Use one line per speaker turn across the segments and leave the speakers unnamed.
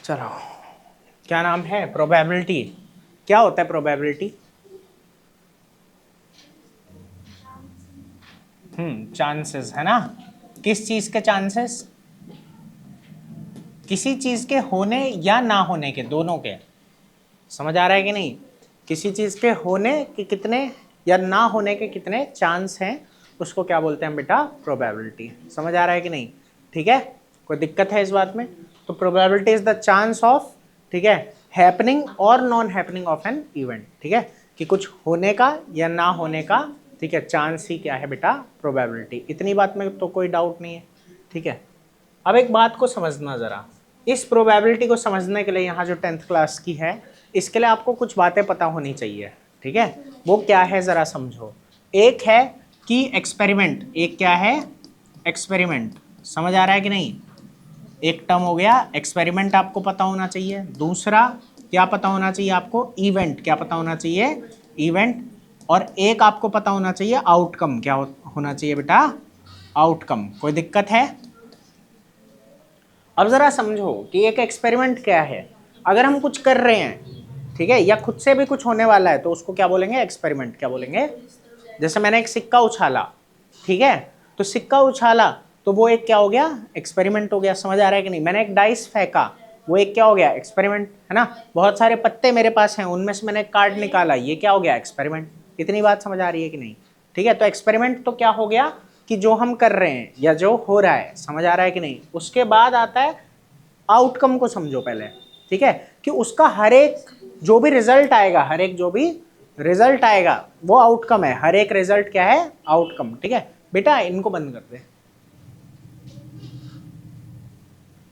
चलो, क्या नाम है? प्रोबेबिलिटी। क्या होता है प्रोबेबिलिटी? चांसेस है ना। किस चीज के चांसेस? किसी चीज के होने या ना होने के, दोनों के। समझ आ रहा है कि नहीं? किसी चीज के होने के कितने या ना होने के कितने चांस हैं, उसको क्या बोलते हैं बेटा? प्रोबेबिलिटी। समझ आ रहा है कि नहीं? ठीक है, कोई दिक्कत है इस बात में? तो probability is the chance of, ठीक है, हैपनिंग और non happening of an event. ठीक है, कि कुछ होने का या ना होने का, ठीक है, चांस ही क्या है बेटा? प्रोबेबिलिटी। इतनी बात में तो कोई डाउट नहीं है। ठीक है, अब एक बात को समझना जरा। इस प्रोबेबिलिटी को समझने के लिए यहाँ जो 10th क्लास की है, इसके लिए आपको कुछ बातें पता होनी चाहिए। ठीक है, वो क्या है जरा समझो। एक है कि एक्सपेरिमेंट। एक क्या है? एक्सपेरिमेंट। समझ आ रहा है कि नहीं? एक टर्म हो गया एक्सपेरिमेंट, आपको पता होना चाहिए। दूसरा क्या पता होना चाहिए आपको? इवेंट। क्या पता होना चाहिए? इवेंट। और एक आपको पता होना चाहिए आउटकम। क्या होना चाहिए बेटा? आउटकम। कोई दिक्कत है? अब जरा समझो कि एक एक्सपेरिमेंट क्या है। अगर हम कुछ कर रहे हैं, ठीक है, या खुद से भी कुछ होने वाला है, तो उसको क्या बोलेंगे? एक्सपेरिमेंट। क्या बोलेंगे? जैसे मैंने एक सिक्का उछाला, ठीक है, तो सिक्का उछाला तो वो एक क्या हो गया? एक्सपेरिमेंट हो गया। समझ आ रहा है कि नहीं? मैंने एक डाइस फेंका, वो एक क्या हो गया? एक्सपेरिमेंट, है ना। बहुत सारे पत्ते मेरे पास हैं, उनमें से मैंने एक कार्ड निकाला, ये क्या हो गया? एक्सपेरिमेंट। इतनी बात समझ आ रही है कि नहीं? ठीक है, तो एक्सपेरिमेंट तो क्या हो गया कि जो हम कर रहे हैं या जो हो रहा है। समझ आ रहा है कि नहीं? उसके बाद आता है आउटकम को समझो पहले। ठीक है, कि उसका हर एक जो भी रिजल्ट आएगा, हर एक जो भी रिजल्ट आएगा वो आउटकम है। हर एक रिजल्ट क्या है? आउटकम। ठीक है बेटा, इनको बंद कर दे,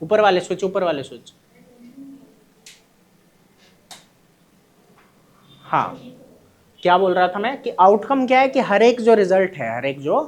ऊपर वाले स्विच, ऊपर वाले स्विच। हाँ, क्या बोल रहा था मैं कि आउटकम क्या है कि हर एक जो रिजल्ट है, हर एक जो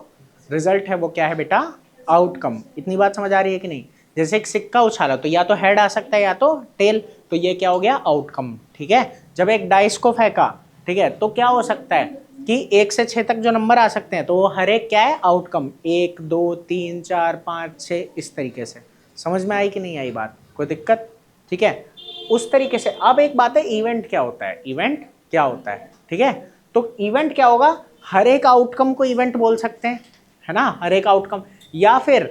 रिजल्ट है वो क्या है बेटा? आउटकम। इतनी बात समझ आ रही है कि नहीं? जैसे एक सिक्का उछाला तो या तो हेड आ सकता है या तो टेल, तो ये क्या हो गया? आउटकम। ठीक है, जब एक डाइस को फेंका, ठीक है, तो क्या हो सकता है कि 1 से 6 तक जो नंबर आ सकते हैं, तो वो हर एक क्या है? आउटकम। 1 2 3 4 5 6 इस तरीके से। समझ में आई कि नहीं आई बात? कोई दिक्कत? ठीक है, उस तरीके से। अब एक बात है, इवेंट क्या होता है? इवेंट क्या होता है? ठीक है, तो इवेंट क्या होगा? हर एक आउटकम को इवेंट बोल सकते हैं, है ना, हर एक आउटकम। या फिर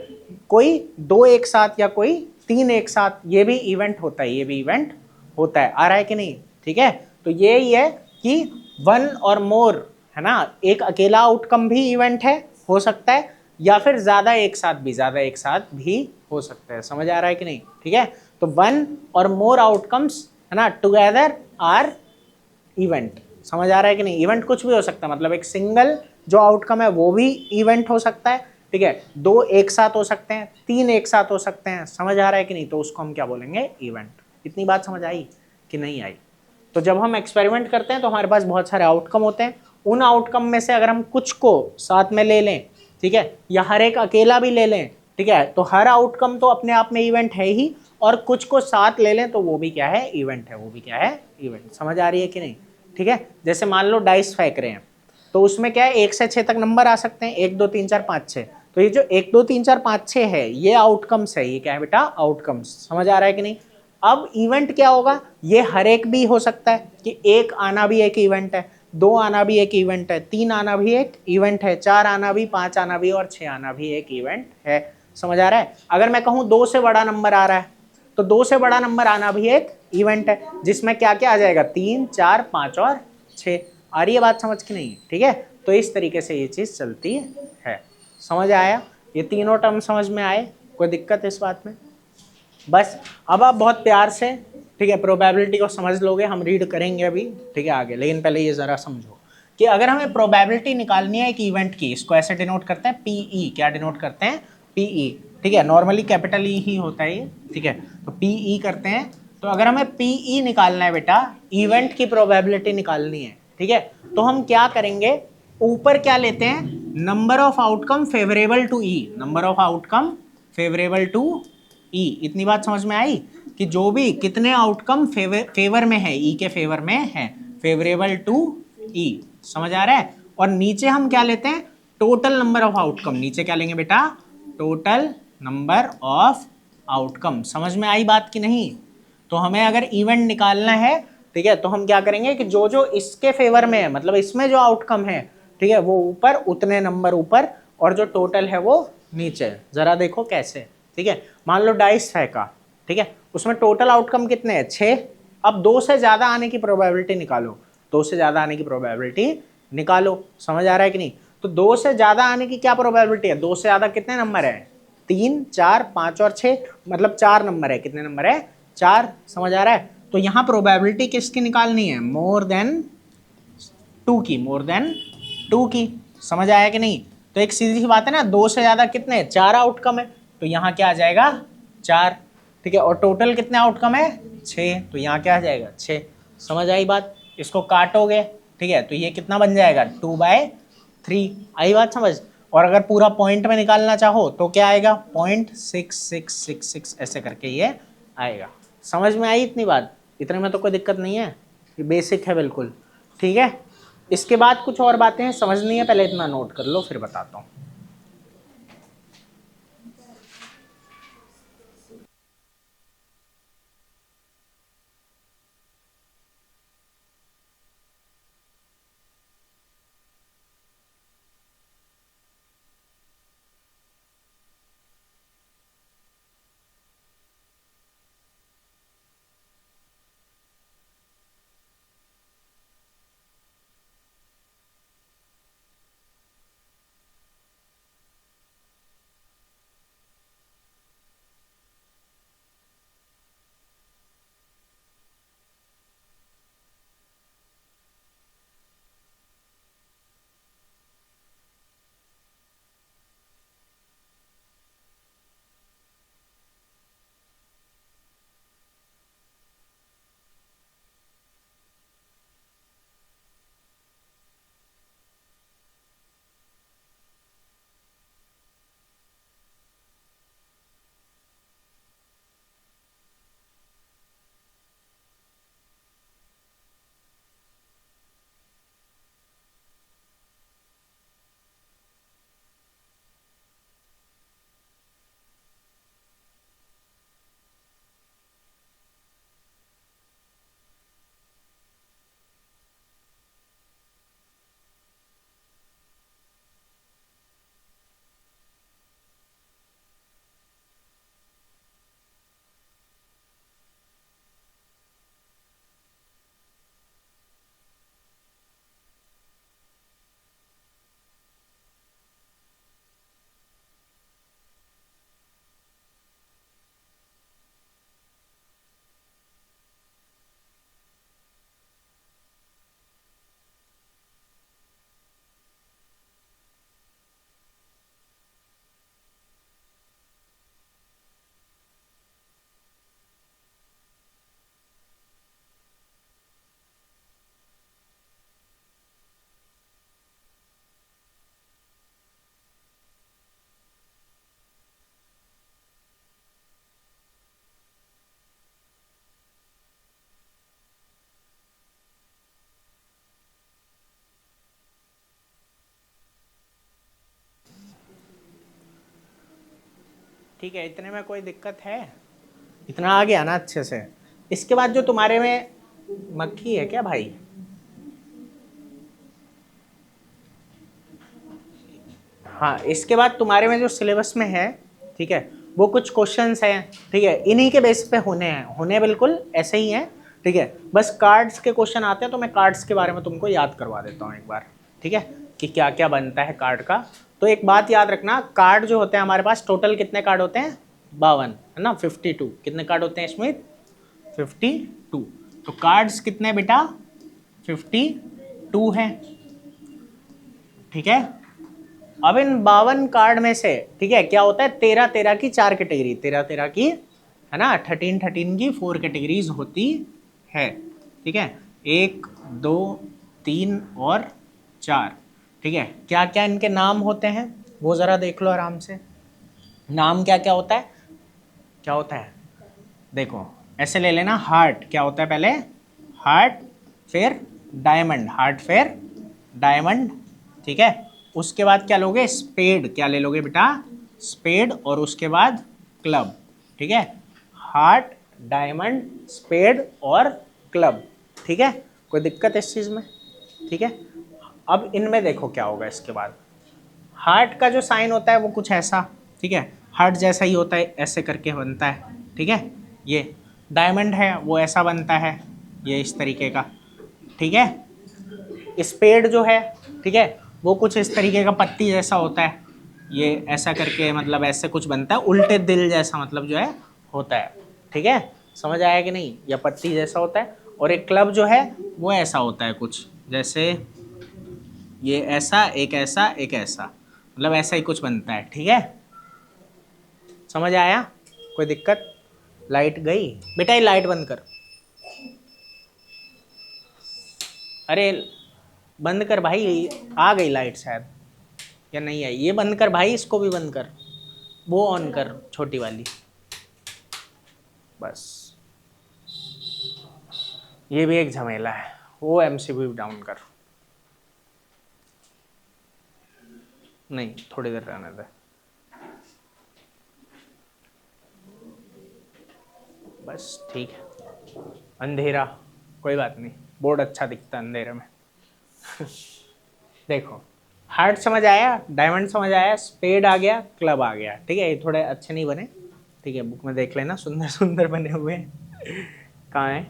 कोई 2 एक साथ या कोई 3 एक साथ, ये भी इवेंट होता है, ये भी इवेंट होता है। आ रहा है कि नहीं? ठीक है, तो ये ही है कि 1 और मोर, है ना, एक अकेला आउटकम भी इवेंट है, हो सकता है, या फिर ज्यादा एक साथ भी, ज्यादा एक साथ भी हो सकता है। समझ आ रहा है कि नहीं? ठीक है, तो 1 और मोर आउटकम्स, है ना, टुगेदर आर इवेंट। समझ आ रहा है कि नहीं? इवेंट कुछ भी हो सकता है, मतलब एक सिंगल जो आउटकम है वो भी इवेंट हो सकता है। ठीक है, 2 एक साथ हो सकते हैं, 3 एक साथ हो सकते हैं। समझ आ रहा है कि नहीं? तो उसको हम क्या बोलेंगे? इवेंट। इतनी बात समझ आई कि नहीं आई? तो जब हम एक्सपेरिमेंट करते हैं तो हमारे पास बहुत सारे आउटकम होते हैं। उन आउटकम में से अगर हम कुछ को साथ में ले लें, ठीक है, या हर एक अकेला भी ले लें, ठीक है, तो हर आउटकम तो अपने आप में इवेंट है ही, और कुछ को साथ ले लें तो वो भी क्या है? इवेंट है। वो भी क्या है? इवेंट। समझ आ रही है कि नहीं? ठीक है, जैसे मान लो डाइस फेंक रहे हैं, तो उसमें क्या है? 1 से 6 तक नंबर आ सकते हैं, 1 2 3 4 5 6। तो ये जो 1 2 3 4 5 6 है, ये आउटकम्स है। ये क्या है बेटा? आउटकम्स। समझ आ रहा है कि नहीं? अब इवेंट क्या होगा? ये हर एक भी हो सकता है कि 1 आना भी एक इवेंट है, 2 आना भी एक इवेंट है, 3 आना भी एक इवेंट है, 4 आना भी, 5 आना भी, और 6 आना भी एक इवेंट है। समझ आ रहा है? अगर मैं कहूं 2 से बड़ा नंबर आ रहा है, तो 2 से बड़ा नंबर आना भी एक इवेंट है, जिसमें क्या क्या आ जाएगा? 3 4 5 और 6। आ रही है बात समझ की नहीं? ठीक है, तो इस तरीके से ये चीज चलती है। समझ आया? ये तीनों टर्म समझ में आए? कोई दिक्कत है इस बात में? बस अब आप बहुत प्यार से, ठीक है, प्रोबेबिलिटी को समझ लोगे। हम रीड करेंगे अभी, ठीक है, आगे, लेकिन पहले ये जरा समझो कि अगर हमें प्रोबेबिलिटी निकालनी है एक इवेंट की, इसको ऐसे डिनोट करते हैं पीई। क्या डिनोट करते हैं? पीई। ठीक है, नॉर्मली कैपिटल ई ही होता है ये। ठीक है, तो पीई करते हैं। तो अगर हमें पीई निकालना है बेटा, इवेंट की प्रोबेबिलिटी निकालनी है, ठीक है, तो हम क्या करेंगे? ऊपर क्या लेते हैं? Number of outcome favourable to E. Number of outcome favourable to E. इतनी बात समझ में आई कि जो भी कितने आउटकम फेवर में है, ई के फेवर में है, फेवरेबल टू ई। समझ आ रहा है? और नीचे हम क्या लेते हैं? Total number of outcome. नीचे क्या लेंगे बेटा? Total number of outcome. समझ में आई बात कि नहीं? तो हमें अगर इवेंट निकालना है, ठीक है, तो हम क्या करेंगे कि जो जो इसके फेवर में है, मतलब इसमें जो आउटकम है, ठीक है, वो ऊपर उतने नंबर ऊपर, और जो टोटल है वो नीचे। जरा देखो कैसे, ठीक है। मान लो डाइस फेंका, ठीक है, उसमें टोटल आउटकम कितने हैं, 6। अब 2 से ज्यादा आने की प्रोबेबिलिटी निकालो, 2 से ज्यादा आने की प्रोबेबिलिटी निकालो। समझ आ रहा है कि नहीं? तो 2 से ज्यादा आने की क्या प्रोबेबिलिटी है, 2 से ज्यादा कितने नंबर है, 3, 4, 5 और 6, मतलब 4 नंबर है। कितने नंबर है, 4। समझ आ रहा है? तो यहां प्रोबेबिलिटी किसकी निकालनी है, मोर देन 2 की, मोर देन 2 की। समझ आया कि नहीं? तो एक सीधी सी बात है ना, 2 से ज्यादा कितने, 4 आउटकम है, तो यहाँ क्या आ जाएगा, 4, ठीक है। और टोटल कितने आउटकम है, 6, तो यहाँ क्या आ जाएगा, 6। समझ आई बात? इसको काटोगे, ठीक है, तो ये कितना बन जाएगा, 2/3। आई बात समझ? और अगर पूरा पॉइंट में निकालना चाहो तो क्या आएगा, 0.6666 ऐसे करके ये आएगा। समझ में आई इतनी बात? इतने में तो कोई दिक्कत नहीं है, ये बेसिक है बिल्कुल, ठीक है। इसके बाद कुछ और बातें हैं समझनी है, पहले इतना नोट कर लो फिर बताता हूँ। ठीक है, इतने में कोई दिक्कत है? इतना आ गया ना अच्छे से? इसके बाद जो तुम्हारे में मक्खी है क्या भाई, हाँ, इसके बाद तुम्हारे में जो सिलेबस में है, ठीक है, वो कुछ क्वेश्चंस हैं, ठीक है, इन्हीं के बेस पे होने हैं, होने बिल्कुल ऐसे ही हैं, ठीक है। बस कार्ड्स के क्वेश्चन आते हैं तो मैं कार्ड्स के बारे में तुमको याद करवा देता हूँ एक बार, ठीक है, कि क्या क्या बनता है कार्ड का। तो एक बात याद रखना, कार्ड जो होते हैं हमारे पास, टोटल कितने कार्ड होते हैं, 52, है ना, 52। कितने कार्ड होते हैं स्मिथ, 52। तो कार्ड्स कितने बेटा, 52 हैं, ठीक है। अब इन 52 कार्ड में से, ठीक है, क्या होता है, 13 की 4 कैटेगरी, 13 की, है ना, 13 की 4 कैटेगरीज होती है, ठीक है, 1, 2, 3 और 4, ठीक है। क्या क्या इनके नाम होते हैं वो जरा देख लो आराम से। नाम क्या क्या होता है, क्या होता है, देखो ऐसे ले लेना, हार्ट क्या होता है पहले, हार्ट, फिर डायमंड, हार्ट फिर डायमंड, ठीक है। उसके बाद क्या लोगे, स्पेड, क्या ले लोगे बेटा, स्पेड, और उसके बाद क्लब, ठीक है, हार्ट, डायमंड, स्पेड और क्लब। ठीक है, कोई दिक्कत इस चीज में? ठीक है, अब इनमें देखो क्या होगा इसके बाद। हार्ट का जो साइन होता है वो कुछ ऐसा, ठीक है, हार्ट जैसा ही होता है, ऐसे करके बनता है। ठीक है, ये डायमंड है वो ऐसा बनता है, ये इस तरीके का। ठीक है, स्पेड जो है, ठीक है, वो कुछ इस तरीके का पत्ती जैसा होता है, ये ऐसा करके मतलब ऐसे कुछ बनता है, उल्टे दिल जैसा मतलब जो है होता है। ठीक है, समझ आया कि नहीं? या पत्ती जैसा होता है। और एक क्लब जो है वो ऐसा होता है कुछ जैसे ये ऐसा, एक ऐसा, एक ऐसा, मतलब ऐसा ही कुछ बनता है। ठीक है, समझ आया? कोई दिक्कत? लाइट गई बेटा, ये लाइट बंद कर। अरे बंद कर भाई, आ गई लाइट शायद, या नहीं आई? ये बंद कर भाई, इसको भी बंद कर, वो ऑन कर छोटी वाली, बस। ये भी एक झमेला है, वो एमसीबी डाउन कर। नहीं, थोड़ी देर रहने दे, बस ठीक है। अंधेरा, कोई बात नहीं, बोर्ड अच्छा दिखता है अंधेरे में। देखो, हार्ट समझ आया, डायमंड समझ आया, स्पेड आ गया, क्लब आ गया। ठीक है, ये थोड़े अच्छे नहीं बने, ठीक है, बुक में देख लेना, सुंदर सुंदर बने हुए हैं। कहाँ है?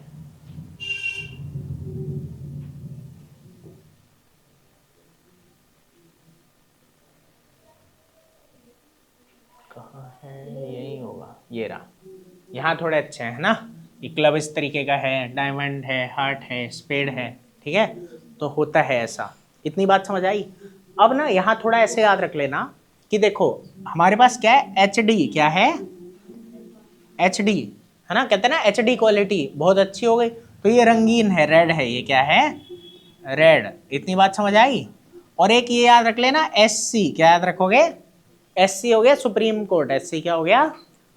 कहाँ है? यही होगा, ये रहा। यहाँ थोड़े अच्छे हैं ना, ये क्लब इस तरीके का है, डायमंड है, हार्ट है, स्पेड है। ठीक है, तो होता है ऐसा। इतनी बात समझ आई? अब ना यहाँ थोड़ा ऐसे याद रख लेना कि देखो हमारे पास क्या है, एच डी। क्या है? एच डी, है ना, कहते हैं ना एच डी क्वालिटी बहुत अच्छी हो गई, तो ये रंगीन है, रेड है, ये क्या है? रेड। इतनी बात समझ आई? और एक ये याद रख लेना, एस सी। क्या याद रखोगे? एस सी हो गया सुप्रीम कोर्ट। एस सी क्या हो गया?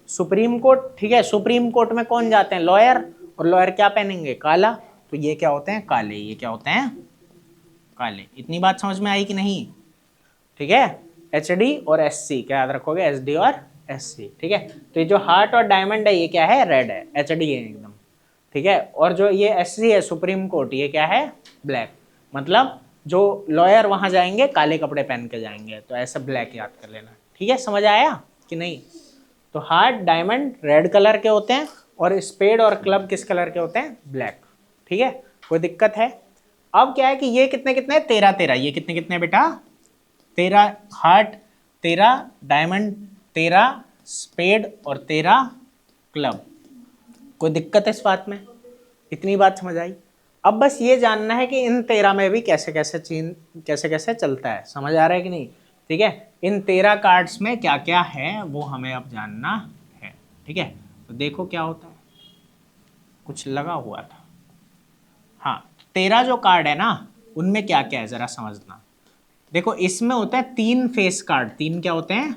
Supreme court. ठीक है, सुप्रीम कोर्ट में कौन जाते हैं? लॉयर। और लॉयर क्या पहनेंगे? काला। तो ये क्या होते हैं? काले। ये क्या होते हैं? काले। इतनी बात समझ में आई कि नहीं? ठीक है, एच डी और एस सी क्या याद रखोगे? एस डी और एस सी। ठीक है, तो ये जो हार्ट और डायमंड है ये क्या है? रेड है, एच डी है एकदम। ठीक है, और जो ये एस सी है सुप्रीम कोर्ट, ये क्या है? ब्लैक। मतलब जो लॉयर वहां जाएंगे काले कपड़े पहन के जाएंगे, तो ऐसा ब्लैक याद कर लेना। ठीक है, समझ आया कि नहीं? तो हार्ट, डायमंड रेड कलर के होते हैं, और स्पेड और क्लब किस कलर के होते हैं? ब्लैक। ठीक है, कोई दिक्कत है? अब क्या है कि ये कितने कितने? 13 13। ये कितने कितने बेटा? 13 हार्ट, 13 डायमंड, 13 स्पेड और 13 क्लब। कोई दिक्कत है इस बात में? इतनी बात समझ आई? अब बस ये जानना है कि इन 13 में भी कैसे कैसे चलता है। समझ आ रहा है कि नहीं? ठीक है, इन 13 कार्ड्स में क्या क्या है वो हमें अब जानना है। ठीक है, तो देखो क्या होता है, कुछ लगा हुआ था। हाँ, 13 जो कार्ड है ना, उनमें क्या क्या है जरा समझना। देखो, इसमें होता है 3 फेस कार्ड। 3 क्या होते हैं?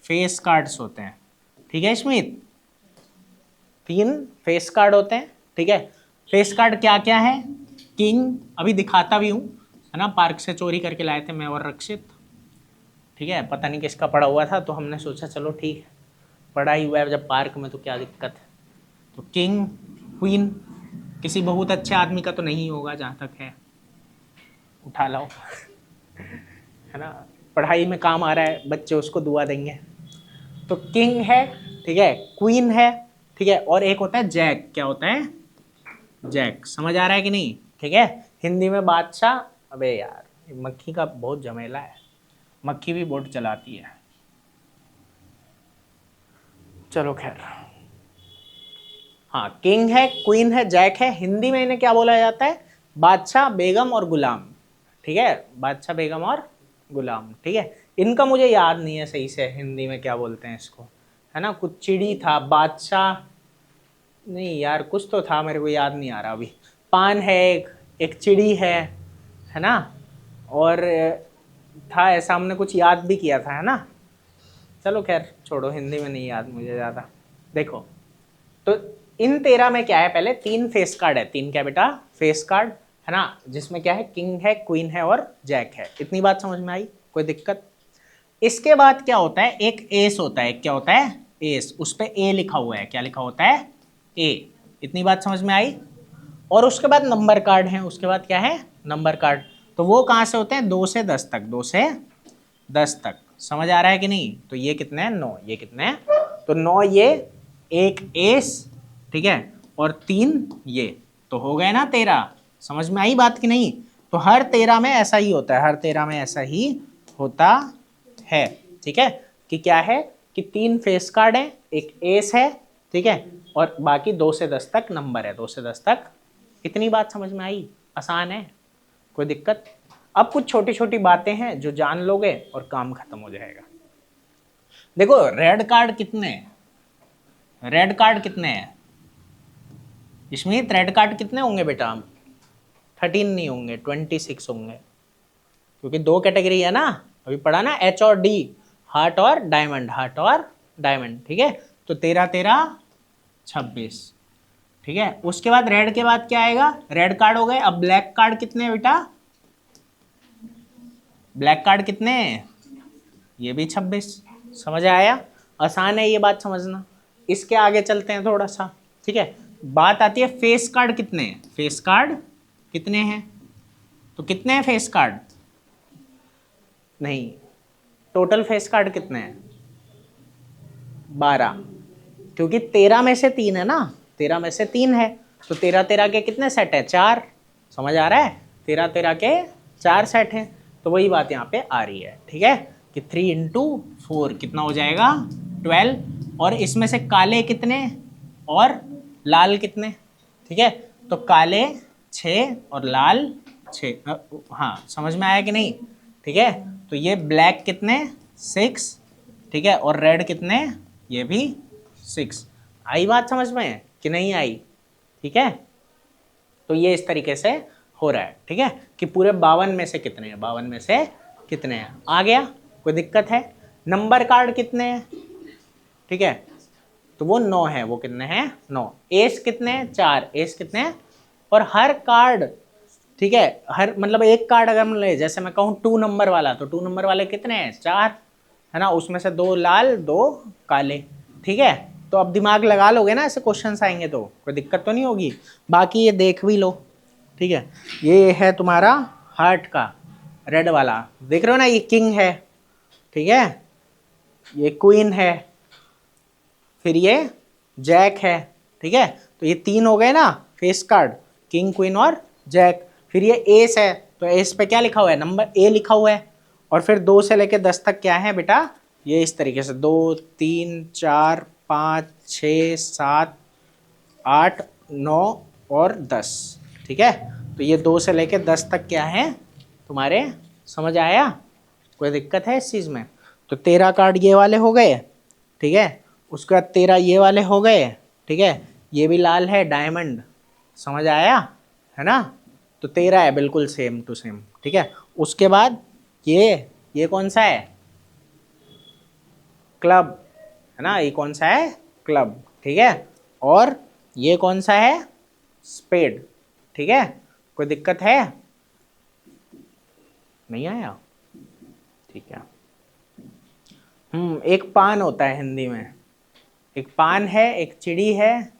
फेस कार्ड्स होते हैं। ठीक है स्मित, 3 फेस कार्ड होते हैं। ठीक है, फेस कार्ड क्या क्या है? किंग, अभी दिखाता भी हूँ, है ना, पार्क से चोरी करके लाए थे मैं और रक्षित। ठीक है, पता नहीं किसका पड़ा हुआ था, तो हमने सोचा चलो ठीक है, पड़ा ही हुआ है जब पार्क में, तो क्या दिक्कत है। तो किंग, क्वीन, किसी बहुत अच्छे आदमी का तो नहीं होगा जहाँ तक है, उठा लाओ। है ना, पढ़ाई में काम आ रहा है, बच्चे उसको दुआ देंगे। तो किंग है, ठीक है, क्वीन है, ठीक है, और एक होता है जैक। क्या होता है? जैक। समझ आ रहा है कि नहीं? ठीक है, हिंदी में बादशाह। अबे यार, मक्खी का बहुत झमेला है, मक्खी भी बोट चलाती है। चलो खैर, हाँ, किंग है, क्वीन है, जैक है। हिंदी में इन्हें क्या बोला जाता है? बादशाह, बेगम और गुलाम। ठीक है, बादशाह, बेगम और गुलाम। ठीक है, इनका मुझे याद नहीं है सही से हिंदी में क्या बोलते हैं इसको, है ना, कुछ चिड़ी था, बादशाह नहीं यार, कुछ तो था, मेरे को याद नहीं आ रहा अभी। पान है, एक चिड़ी है ना, और था ऐसा, हमने कुछ याद भी किया था, है ना। चलो खैर छोड़ो, हिंदी में नहीं याद मुझे ज़्यादा। देखो, तो इन 13 में क्या है? पहले 3 फेस कार्ड है। 3 क्या बेटा? फेस कार्ड, है ना, जिसमें क्या है? किंग है, क्वीन है और जैक है। इतनी बात समझ में आई? कोई दिक्कत? इसके बाद क्या होता है? एक एस होता है। क्या होता है? एस। उस पर ए लिखा हुआ है। क्या लिखा होता है? ए। इतनी बात समझ में आई। और उसके बाद नंबर कार्ड है, उसके बाद क्या है, नंबर कार्ड। तो वो कहाँ से होते हैं, 2 से 10 तक, 2 से 10 तक। समझ आ रहा है कि नहीं। तो ये कितने हैं, 9। ये कितने हैं, तो 9 ये, एक एस, ठीक है, और 3 ये, तो हो गए ना 13। समझ में आई बात कि नहीं। तो हर 13 में ऐसा ही होता है, हर 13 में ऐसा ही होता है। ठीक है, कि क्या है कि 3 फेस कार्ड है, एक एस है, ठीक है, और बाकी 2 से 10 तक नंबर है, 2 से 10 तक। इतनी बात समझ में आई, आसान है, कोई दिक्कत। अब कुछ छोटी छोटी बातें हैं जो जान लोगे और काम खत्म हो जाएगा। देखो रेड कार्ड कितने हैं, रेड कार्ड कितने हैं इसमें, रेड कार्ड कितने होंगे बेटा, 13 नहीं होंगे, 26 होंगे, क्योंकि 2 कैटेगरी है ना, अभी पढ़ा ना, एच और डी, हार्ट और डायमंड, हार्ट और डायमंड, ठीक है। तो 13 13 26, ठीक है। उसके बाद रेड के बाद क्या आएगा, रेड कार्ड हो गए। अब ब्लैक कार्ड कितने हैं बेटा, ब्लैक कार्ड कितने हैं, ये भी 26। समझ आया, आसान है ये बात समझना। इसके आगे चलते हैं थोड़ा सा, ठीक है। बात आती है फेस कार्ड कितने हैं, फेस कार्ड कितने हैं, तो कितने हैं फेस कार्ड, नहीं, टोटल फेस कार्ड कितने हैं, 12, क्योंकि 13 में से 3 है ना, 13 में से 3 है, तो 13 13 के कितने सेट है, 4। समझ आ रहा है, 13 13 के 4 सेट हैं। तो वही बात यहाँ पे आ रही है, ठीक है, कि 3 इंटू 4 कितना हो जाएगा, 12। और इसमें से काले कितने और लाल कितने, ठीक है, तो काले 6 और लाल 6। हाँ समझ में आया कि नहीं, ठीक है। तो ये ब्लैक कितने, 6, ठीक है, और रेड कितने, ये भी 6। आई बात समझ में कि नहीं आई, ठीक है। तो ये इस तरीके से हो रहा है, ठीक है, कि पूरे 52 में से कितने हैं, 52 में से कितने हैं, आ गया, कोई दिक्कत है। नंबर कार्ड कितने हैं, ठीक है, तो वो 9 है, वो कितने हैं, 9। एस कितने हैं, 4, एस कितने हैं, और हर कार्ड, ठीक है, हर मतलब एक कार्ड अगर मैं ले, जैसे मैं कहूँ 2 नंबर वाला, तो 2 नंबर वाले कितने हैं, 4, है ना, उसमें से 2 लाल 2 काले, ठीक है। तो अब दिमाग लगा लोगे ना, ऐसे क्वेश्चंस आएंगे तो कोई दिक्कत तो नहीं होगी। बाकी ये देख भी लो, ठीक है। ये है तुम्हारा हार्ट का रेड वाला, देख रहे हो ना, ये किंग है, ठीक है, ये क्वीन है, फिर ये जैक है, ठीक है। तो ये 3 हो गए ना फेस कार्ड, किंग क्वीन और जैक। फिर ये एस है, तो एस पे क्या लिखा हुआ है, नंबर ए लिखा हुआ है। और फिर 2 से लेके 10 तक क्या है बेटा, ये इस तरीके से 2 3 4 5 6 7 8 9 और 10, ठीक है। तो ये 2 से लेके 10 तक क्या है तुम्हारे, समझ आया, कोई दिक्कत है इस चीज़ में। तो 13 कार्ड ये वाले हो गए, ठीक है। उसके बाद 13 ये वाले हो गए, ठीक है, ये भी लाल है डायमंड, समझ आया, है ना। तो 13 है बिल्कुल सेम टू सेम, ठीक है। उसके बाद ये कौन सा है, क्लब, है ना, ये कौन सा है, क्लब, ठीक है। और ये कौन सा है, स्पेड, ठीक है। कोई दिक्कत है, नहीं आया, ठीक है। एक पान होता है हिंदी में, एक पान है, एक चिड़ी है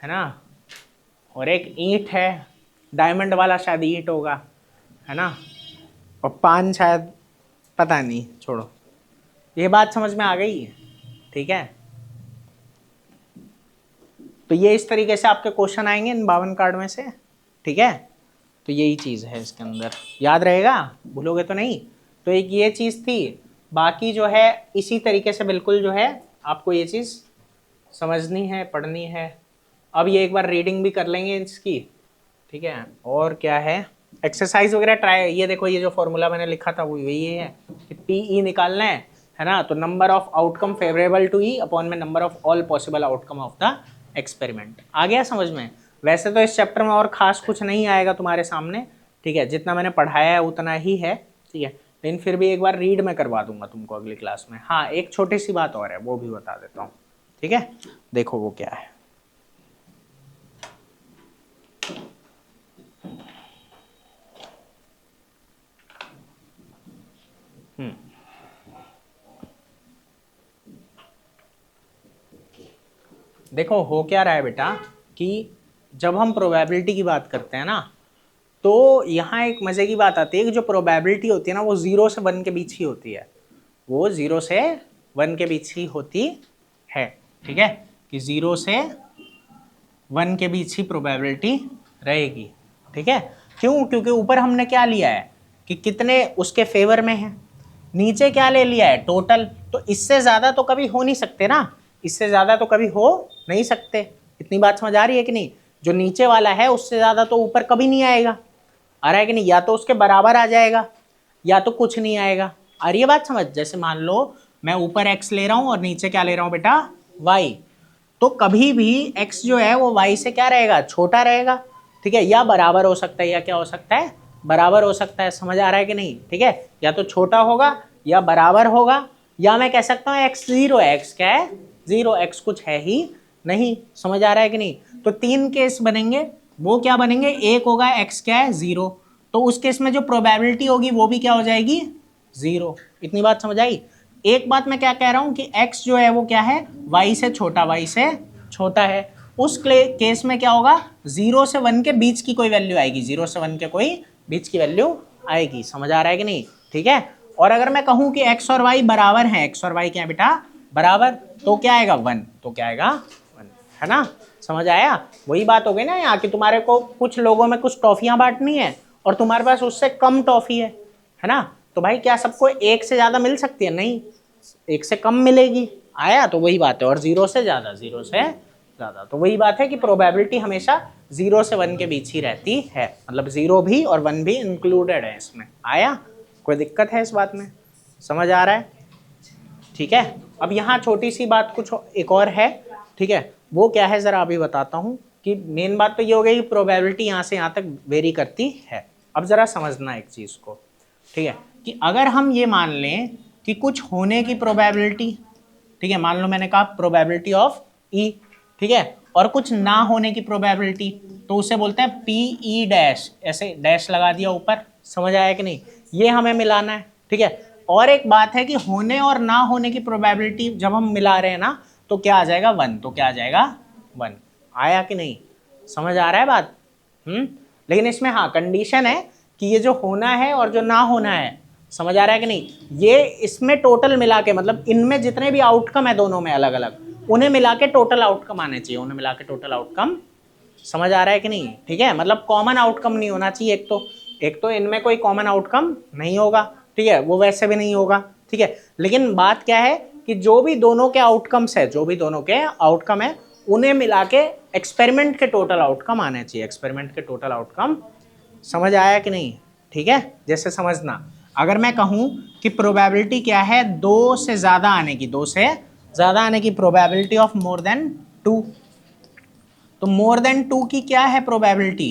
ना, और एक ईंट है, डायमंड वाला शायद ईंट होगा, है ना, और पान शायद, पता नहीं, छोड़ो। ये बात समझ में आ गई, ठीक है। तो ये इस तरीके से आपके क्वेश्चन आएंगे इन 52 कार्ड में से, ठीक है। तो यही चीज़ है इसके अंदर, याद रहेगा, भूलोगे तो नहीं। तो एक ये चीज़ थी, बाकी जो है इसी तरीके से बिल्कुल जो है आपको ये चीज़ समझनी है, पढ़नी है। अब ये एक बार रीडिंग भी कर लेंगे इसकी, ठीक है। और क्या है, एक्सरसाइज वगैरह ट्राई, ये देखो ये जो फॉर्मूला मैंने लिखा था वो यही है कि पी ई निकालना है ना। तो number of outcome favourable to E upon में number of all possible outcome of the experiment. आ गया समझ में। वैसे तो इस चैप्टर में और खास कुछ नहीं आएगा तुम्हारे सामने, ठीक है, जितना मैंने पढ़ाया है उतना ही है, ठीक है। लेकिन फिर भी एक बार रीड में करवा दूंगा तुमको अगली क्लास में। हाँ एक छोटी सी बात और है, वो भी बता देता हूँ, ठीक है। देखो वो क्या है, देखो हो क्या रहा है बेटा कि जब हम प्रोबेबिलिटी की बात करते हैं ना, तो यहाँ एक मजे की बात आती है कि जो प्रोबेबिलिटी होती है ना वो 0 से 1 के बीच ही होती है, वो 0 से 1 के बीच ही होती है। ठीक है, कि 0 से 1 के बीच ही प्रोबेबिलिटी रहेगी। ठीक है, क्यों? क्योंकि ऊपर हमने क्या लिया है कि कितने उसके फेवर में है, नीचे क्या ले लिया है? टोटल। तो इससे ज़्यादा तो कभी हो नहीं सकते ना, इससे ज़्यादा तो कभी हो नहीं सकते। इतनी बात समझ आ रही है कि नहीं? जो नीचे वाला है उससे ज़्यादा तो ऊपर कभी नहीं आएगा, आ रहा है कि नहीं? या तो उसके बराबर आ जाएगा या तो कुछ नहीं आएगा। आ रही है बात समझ? जैसे मान लो मैं ऊपर x ले रहा हूँ और नीचे क्या ले रहा हूँ बेटा? y। तो कभी भी x जो है वो y से क्या रहेगा? छोटा रहेगा। ठीक है, या बराबर हो सकता है, या क्या हो सकता है? बराबर हो सकता है। समझ आ रहा है कि नहीं? ठीक है, या तो छोटा होगा या बराबर होगा, या मैं कह सकता हूँ x 0 है। x क्या है? 0। x कुछ है ही नहीं। समझ आ रहा है कि नहीं? तो 3 केस बनेंगे। वो क्या बनेंगे? एक होगा x क्या है? 0। तो उस केस में जो प्रोबेबिलिटी होगी वो भी क्या हो जाएगी? 0। इतनी बात समझ आई? एक बात मैं क्या कह रहा हूं कि x जो है वो क्या है? y से छोटा, y से छोटा है। उस केस में क्या होगा? 0 से 1 के बीच की कोई वैल्यू आएगी, 0 से 1 के कोई बीच की वैल्यू आएगी। समझ आ रहा है कि नहीं? ठीक है, और अगर मैं कहूं कि x और y बराबर हैं, x और y क्या है बेटा? बराबर, तो क्या आएगा? 1। तो क्या आएगा? 1, है ना? समझ आया? वही बात हो गई ना यहाँ कि तुम्हारे को कुछ लोगों में कुछ टॉफियां बांटनी है और तुम्हारे पास उससे कम टॉफी है ना? तो भाई क्या सबको एक से ज्यादा मिल सकती है? नहीं, एक से कम मिलेगी। आया? तो वही बात है। और 0 से ज्यादा, 0 से ज्यादा। तो वही बात है कि प्रोबेबिलिटी हमेशा 0 से 1 के बीच ही रहती है, मतलब 0 भी और 1 भी इंक्लूडेड है इसमें। आया? कोई दिक्कत है इस बात में? समझ आ रहा है? ठीक है, अब यहाँ छोटी सी बात कुछ एक और है। ठीक है, वो क्या है जरा अभी बताता हूँ। कि मेन बात तो ये हो गई कि प्रोबेबिलिटी यहाँ से यहाँ तक वेरी करती है। अब जरा समझना एक चीज को। ठीक है, कि अगर हम ये मान लें कि कुछ होने की प्रोबेबिलिटी, ठीक है, मान लो मैंने कहा प्रोबेबिलिटी ऑफ ई, ठीक है, और कुछ ना होने की प्रोबेबिलिटी, तो उसे बोलते हैं पी ई डैश। ऐसे डैश लगा दिया ऊपर। समझ आया कि नहीं? ये हमें मिलाना है। ठीक है, और एक बात है कि होने और ना होने की प्रोबेबिलिटी जब हम मिला रहे हैं ना, तो क्या आ जाएगा? 1। तो क्या आ जाएगा? 1। आया कि नहीं? समझ आ रहा है बात? लेकिन इसमें हाँ कंडीशन है कि ये जो होना है और जो ना होना है, समझ आ रहा है कि नहीं, ये इसमें टोटल मिला के, मतलब इनमें जितने भी आउटकम है दोनों में अलग अलग, उन्हें मिला के टोटल आउटकम आने चाहिए, उन्हें मिला के टोटल आउटकम। समझ आ रहा है कि नहीं? ठीक है, मतलब कॉमन आउटकम नहीं होना चाहिए। एक तो इनमें कोई कॉमन आउटकम नहीं होगा। ठीक है, वो वैसे भी नहीं होगा। ठीक है, लेकिन बात क्या है कि जो भी दोनों के आउटकम्स है, जो भी दोनों के आउटकम है, उन्हें मिला के एक्सपेरिमेंट के टोटल आउटकम आने चाहिए, एक्सपेरिमेंट के टोटल आउटकम। समझ आया कि नहीं? ठीक है, जैसे समझना, अगर मैं कहूं कि प्रोबेबिलिटी क्या है? 2 से ज्यादा आने की, 2 से ज्यादा आने की प्रोबेबिलिटी ऑफ मोर देन 2। तो मोर देन 2 की क्या है प्रोबेबिलिटी?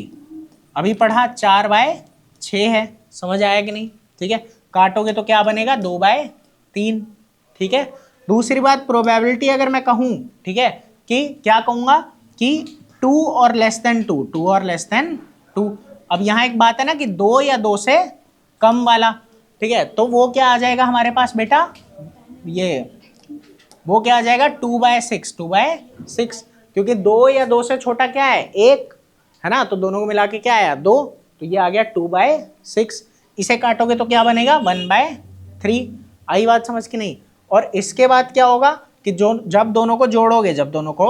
अभी पढ़ा 4/6 है। समझ आया कि नहीं? ठीक है, काटोगे तो क्या बनेगा? 2/3। ठीक है, दूसरी बात प्रोबेबिलिटी अगर मैं कहूं, ठीक है, कि क्या कहूंगा कि 2 और लेस देन 2, 2 और लेस देन 2। अब यहां एक बात है ना कि 2 या 2 से कम वाला, ठीक है, तो वो क्या आ जाएगा हमारे पास बेटा? ये वो क्या आ जाएगा? 2/6, 2/6, क्योंकि 2 या 2 से छोटा क्या है? 1 है ना? तो दोनों को मिला के क्या आया? 2। तो ये आ गया 2/6। इसे काटोगे तो क्या बनेगा? 1/3। आई बात समझ की नहीं? और इसके बाद क्या होगा कि जो जब दोनों को जोड़ोगे, जब दोनों को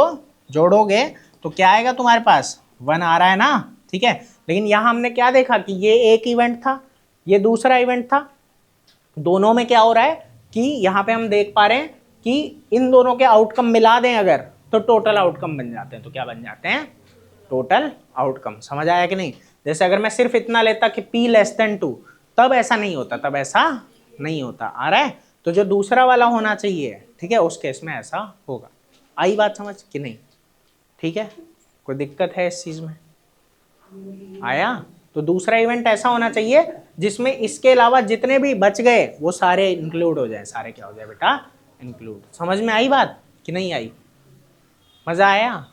जोड़ोगे तो क्या आएगा तुम्हारे पास? 1 आ रहा है ना? ठीक है, लेकिन यहां हमने क्या देखा कि ये एक इवेंट था, ये दूसरा इवेंट था। दोनों में क्या हो रहा है कि यहां पे हम देख पा रहे हैं कि इन दोनों के आउटकम मिला दें अगर, तो टोटल आउटकम बन जाते हैं। तो क्या बन जाते हैं? Total outcome. समझ आया कि नहीं? जैसे अगर मैं सिर्फ इतना लेता कि p लेस देन 2, तब ऐसा नहीं होता, तब ऐसा नहीं होता। आ रहा है? तो जो दूसरा वाला होना चाहिए, ठीक है, उस केस में ऐसा होगा। आई बात समझ कि नहीं? ठीक है, कोई दिक्कत है इस चीज में? आया? तो दूसरा इवेंट ऐसा होना चाहिए जिसमें इसके अलावा जितने भी बच गए वो सारे इंक्लूड हो जाए। सारे क्या हो जाए बेटा? इंक्लूड। समझ में आई बात कि नहीं आई? मजा आया?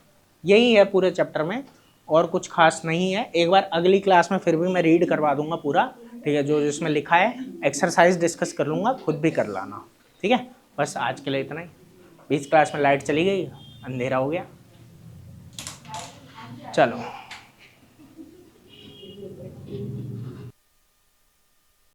यही है पूरे चैप्टर में, और कुछ खास नहीं है। एक बार अगली क्लास में फिर भी मैं रीड करवा दूंगा पूरा, ठीक है, जो जिसमें लिखा है, एक्सरसाइज डिस्कस कर लूंगा, खुद भी कर लाना। ठीक है, बस आज के लिए इतना ही। बीच क्लास में लाइट चली गई, अंधेरा हो गया। चलो